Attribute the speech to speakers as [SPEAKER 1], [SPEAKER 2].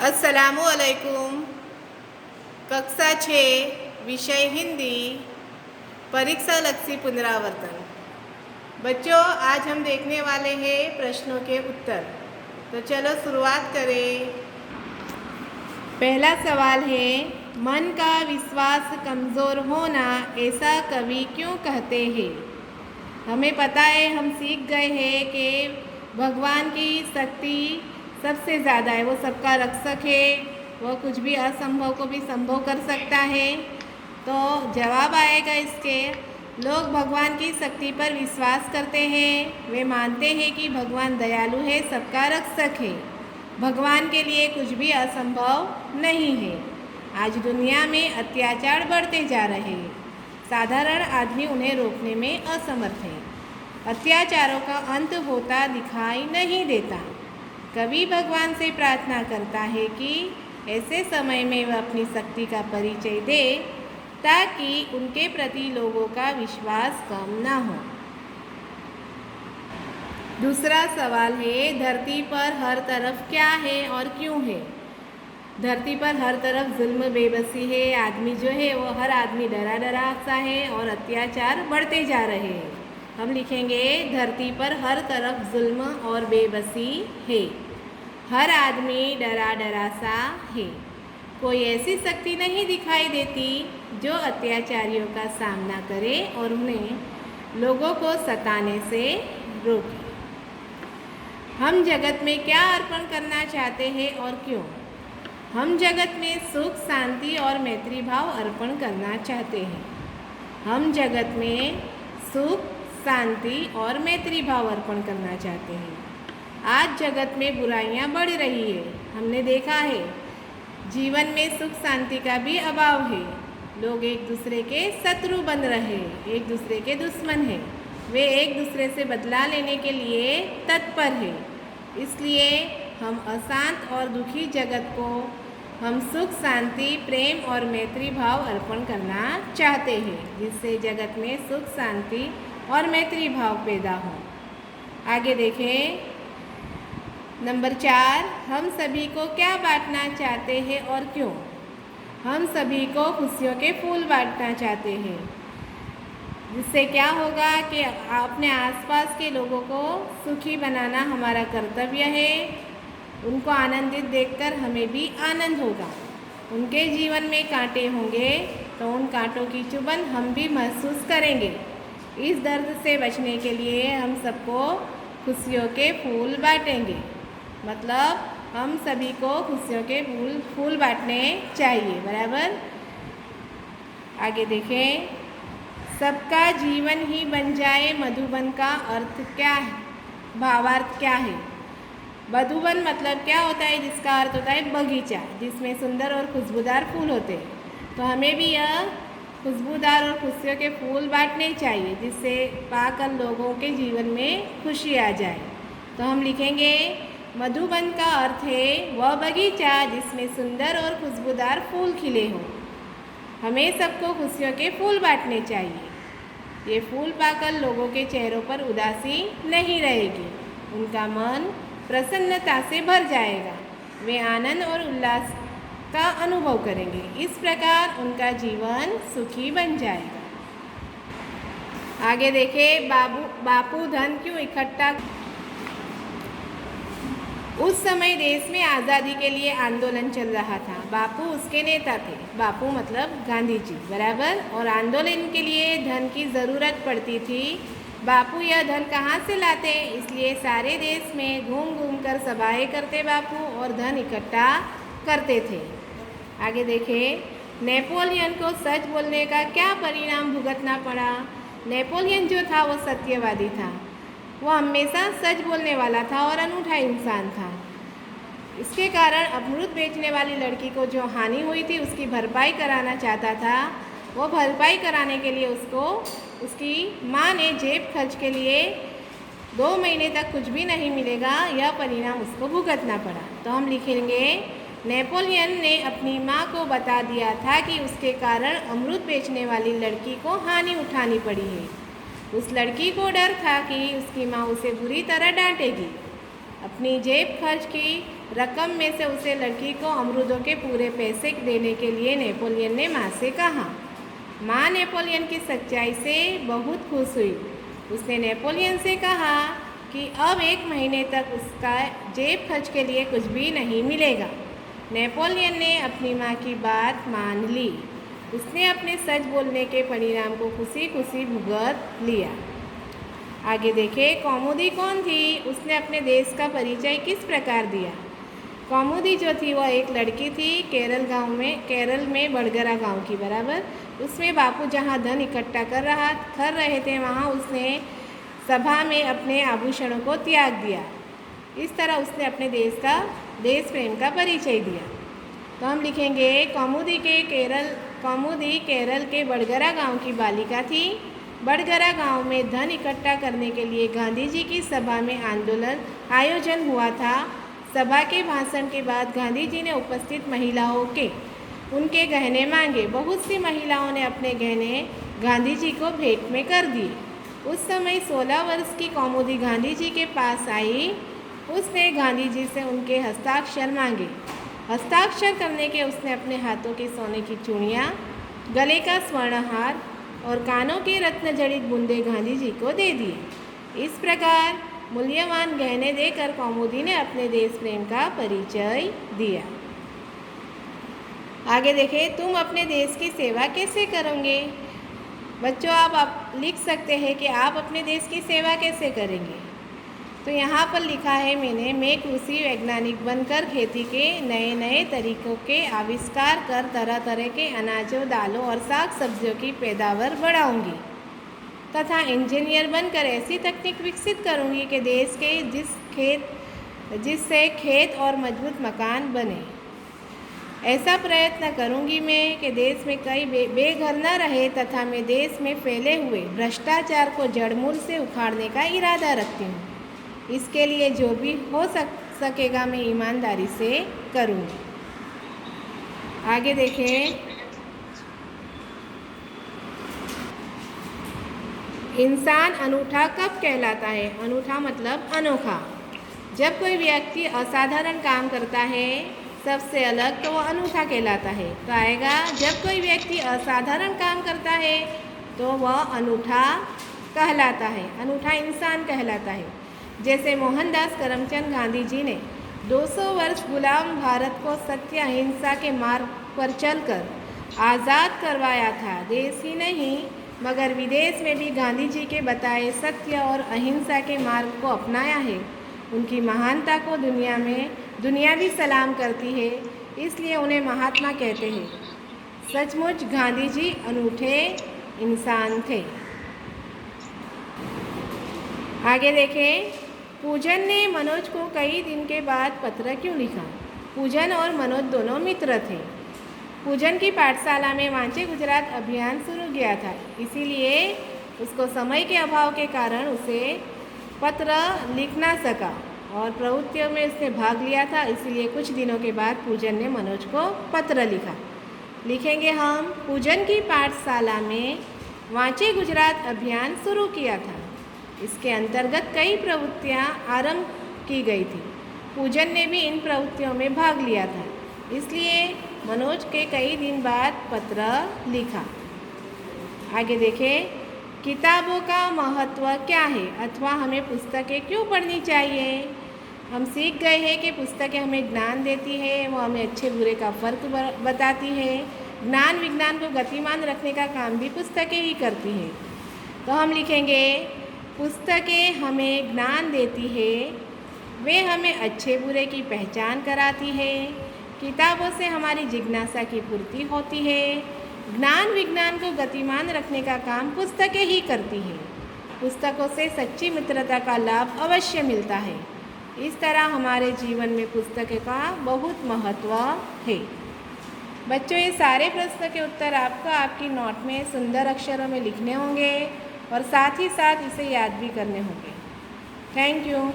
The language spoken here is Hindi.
[SPEAKER 1] अस्सलामुअलैकुम। कक्षा 6 विषय हिंदी परीक्षा लक्षी पुनरावर्तन। बच्चों, आज हम देखने वाले हैं प्रश्नों के उत्तर। तो चलो शुरुआत करें। पहला सवाल है, मन का विश्वास कमज़ोर होना ऐसा कवि क्यों कहते हैं? हमें पता है, हम सीख गए हैं कि भगवान की शक्ति सबसे ज़्यादा है। वो सबका रक्षक है, वह कुछ भी असंभव को भी संभव कर सकता है। तो जवाब आएगा इसके, लोग भगवान की शक्ति पर विश्वास करते हैं। वे मानते हैं कि भगवान दयालु है, सबका रक्षक है। भगवान के लिए कुछ भी असंभव नहीं है। आज दुनिया में अत्याचार बढ़ते जा रहे हैं। साधारण आदमी उन्हें रोकने में असमर्थ है। अत्याचारों का अंत होता दिखाई नहीं देता। कवि भगवान से प्रार्थना करता है कि ऐसे समय में वह अपनी शक्ति का परिचय दे ताकि उनके प्रति लोगों का विश्वास कम न हो। दूसरा सवाल है, धरती पर हर तरफ क्या है और क्यों है? धरती पर हर तरफ जुल्म बेबसी है। आदमी जो है वो हर आदमी डरा सा है और अत्याचार बढ़ते जा रहे हैं। हम लिखेंगे, धरती पर हर तरफ जुल्म और बेबसी है। हर आदमी डरा सा है। कोई ऐसी शक्ति नहीं दिखाई देती जो अत्याचारियों का सामना करे और उन्हें लोगों को सताने से रोके। हम जगत में क्या अर्पण करना चाहते हैं और क्यों? हम जगत में सुख, शांति और मैत्री भाव अर्पण करना चाहते हैं। हम जगत में सुख, शांति और मैत्री भाव अर्पण करना चाहते हैं। आज जगत में बुराइयां बढ़ रही है। हमने देखा है, जीवन में सुख शांति का भी अभाव है। लोग एक दूसरे के शत्रु बन रहे हैं, एक दूसरे के दुश्मन हैं। वे एक दूसरे से बदला लेने के लिए तत्पर है। इसलिए हम अशांत और दुखी जगत को हम सुख, शांति, प्रेम और मैत्री भाव अर्पण करना चाहते हैं, जिससे जगत में सुख, शांति और मैत्री भाव पैदा हो। आगे देखें, नंबर 4, हम सभी को क्या बांटना चाहते हैं और क्यों? हम सभी को खुशियों के फूल बांटना चाहते हैं। जिससे क्या होगा कि अपने आसपास के लोगों को सुखी बनाना हमारा कर्तव्य है। उनको आनंदित देखकर हमें भी आनंद होगा। उनके जीवन में कांटे होंगे तो उन कांटों की चुभन हम भी महसूस करेंगे। इस दर्द से बचने के लिए हम सबको खुशियों के फूल बांटेंगे। मतलब हम सभी को खुशियों के फूल बांटने चाहिए, बराबर। आगे देखें, सबका जीवन ही बन जाए मधुबन का अर्थ क्या है? भावार्थ क्या है? मधुबन मतलब क्या होता है? जिसका अर्थ होता है बगीचा, जिसमें सुंदर और खुशबूदार फूल होते हैं। तो हमें भी यह खुशबूदार और खुशियों के फूल बांटने चाहिए, जिससे पाकर लोगों के जीवन में खुशी आ जाए। तो हम लिखेंगे, मधुबन का अर्थ है वह बगीचा जिसमें सुंदर और खुशबूदार फूल खिले हों। हमें सबको खुशियों के फूल बांटने चाहिए। ये फूल पाकर लोगों के चेहरों पर उदासी नहीं रहेगी। उनका मन प्रसन्नता से भर जाएगा। वे आनंद और उल्लास का अनुभव करेंगे। इस प्रकार उनका जीवन सुखी बन जाएगा। आगे देखें, बापू धन क्यों इकट्ठा? उस समय देश में आज़ादी के लिए आंदोलन चल रहा था। बापू उसके नेता थे। बापू मतलब गांधी जी, बराबर। और आंदोलन के लिए धन की ज़रूरत पड़ती थी। बापू यह धन कहाँ से लाते? इसलिए सारे देश में घूम घूम कर सभाएँ करते बापू और धन इकट्ठा करते थे। आगे देखें, नेपोलियन को सच बोलने का क्या परिणाम भुगतना पड़ा? नेपोलियन जो था वो सत्यवादी था। वो हमेशा सच बोलने वाला था और अनूठा इंसान था। इसके कारण अमरूद बेचने वाली लड़की को जो हानि हुई थी उसकी भरपाई कराना चाहता था। वो भरपाई कराने के लिए उसको उसकी माँ ने जेब खर्च के लिए 2 महीने तक कुछ भी नहीं मिलेगा, यह परिणाम उसको भुगतना पड़ा। तो हम लिखेंगे, नेपोलियन ने अपनी माँ को बता दिया था कि उसके कारण अमरूद बेचने वाली लड़की को हानि उठानी पड़ी है। उस लड़की को डर था कि उसकी माँ उसे बुरी तरह डांटेगी। अपनी जेब खर्च की रकम में से उसे लड़की को अमरूदों के पूरे पैसे देने के लिए नेपोलियन ने माँ से कहा। माँ नेपोलियन की सच्चाई से बहुत खुश हुई। उसने नेपोलियन से कहा कि अब 1 महीने तक उसका जेब खर्च के लिए कुछ भी नहीं मिलेगा। नेपोलियन ने अपनी माँ की बात मान ली। उसने अपने सच बोलने के परिणाम को खुशी खुशी भुगत लिया। आगे देखें, कौमुदी कौन थी? उसने अपने देश का परिचय किस प्रकार दिया? कौमुदी जो थी वह एक लड़की थी, केरल में बड़गरा गांव की बराबर। उसमें बापू जहां धन इकट्ठा कर रहे थे वहां उसने सभा में अपने आभूषणों को त्याग दिया। इस तरह उसने अपने देश प्रेम का परिचय दिया। तो हम लिखेंगे कौमुदी केरल के बड़गरा गांव की बालिका थी। बड़गरा गांव में धन इकट्ठा करने के लिए गांधी जी की सभा में आयोजन हुआ था। सभा के भाषण के बाद गांधी जी ने उपस्थित महिलाओं के उनके गहने मांगे। बहुत सी महिलाओं ने अपने गहने गांधी जी को भेंट में कर दिए। उस समय 16 वर्ष की कौमुदी गांधी जी के पास आई। उसने गांधी जी से उनके हस्ताक्षर मांगे। हस्ताक्षर करने के उसने अपने हाथों की सोने की चूड़ियाँ, गले का स्वर्णहार और कानों के रत्न जड़ित बूंदे गांधी जी को दे दिए। इस प्रकार मूल्यवान गहने देकर कौमुदी ने अपने देश प्रेम का परिचय दिया। आगे देखें, तुम अपने देश की सेवा कैसे करोगे? बच्चों, आप लिख सकते हैं कि आप अपने देश की सेवा कैसे करेंगे। तो यहाँ पर लिखा है मैंने, मैं कृषि वैज्ञानिक बनकर खेती के नए नए तरीकों के आविष्कार कर तरह तरह के अनाजों, दालों और साग सब्जियों की पैदावार बढ़ाऊंगी तथा इंजीनियर बनकर ऐसी तकनीक विकसित करूंगी कि देश के जिससे खेत और मजबूत मकान बने। ऐसा प्रयत्न करूंगी मैं कि देश में कई बेघर न रहे तथा मैं देश में फैले हुए भ्रष्टाचार को जड़मूल से उखाड़ने का इरादा रखती हूँ। इसके लिए जो भी हो सकेगा मैं ईमानदारी से करूँगी। आगे देखें, इंसान अनूठा कब कहलाता है? अनूठा मतलब अनोखा। जब कोई व्यक्ति असाधारण काम करता है, सबसे अलग, तो वह अनूठा कहलाता है। तो आएगा, जब कोई व्यक्ति असाधारण काम करता है तो वह अनूठा कहलाता है, अनूठा इंसान कहलाता है। जैसे मोहनदास करमचंद गांधी जी ने 200 वर्ष गुलाम भारत को सत्य अहिंसा के मार्ग पर चलकर आज़ाद करवाया था। देश ही नहीं मगर विदेश में भी गांधी जी के बताए सत्य और अहिंसा के मार्ग को अपनाया है। उनकी महानता को दुनिया भी सलाम करती है, इसलिए उन्हें महात्मा कहते हैं। सचमुच गांधी जी अनूठे इंसान थे। आगे देखें, पूजन ने मनोज को कई दिन के बाद पत्र क्यों लिखा? पूजन और मनोज दोनों मित्र थे। पूजन की पाठशाला में वांचे गुजरात अभियान शुरू किया था, इसीलिए उसको समय के अभाव के कारण उसे पत्र लिख ना सका और प्रवृत्तियों में उसने भाग लिया था। इसीलिए कुछ दिनों के बाद पूजन ने मनोज को पत्र लिखा। लिखेंगे हम, पूजन की पाठशाला में वांचे गुजरात अभियान शुरू किया था। इसके अंतर्गत कई प्रवृत्तियां आरंभ की गई थी। पूजन ने भी इन प्रवृत्तियों में भाग लिया था, इसलिए मनोज के कई दिन बाद पत्र लिखा। आगे देखें, किताबों का महत्व क्या है अथवा हमें पुस्तकें क्यों पढ़नी चाहिए? हम सीख गए हैं कि पुस्तकें हमें ज्ञान देती है, वो हमें अच्छे बुरे का फ़र्क बताती है। ज्ञान विज्ञान को गतिमान रखने का काम भी पुस्तकें ही करती हैं। तो हम लिखेंगे, पुस्तकें हमें ज्ञान देती है, वे हमें अच्छे बुरे की पहचान कराती है। किताबों से हमारी जिज्ञासा की पूर्ति होती है। ज्ञान विज्ञान को गतिमान रखने का काम पुस्तकें ही करती हैं। पुस्तकों से सच्ची मित्रता का लाभ अवश्य मिलता है। इस तरह हमारे जीवन में पुस्तकें का बहुत महत्व है। बच्चों, ये सारे प्रश्न के उत्तर आपको आपकी नोट में सुंदर अक्षरों में लिखने होंगे और साथ ही साथ इसे याद भी करने होंगे। Thank you.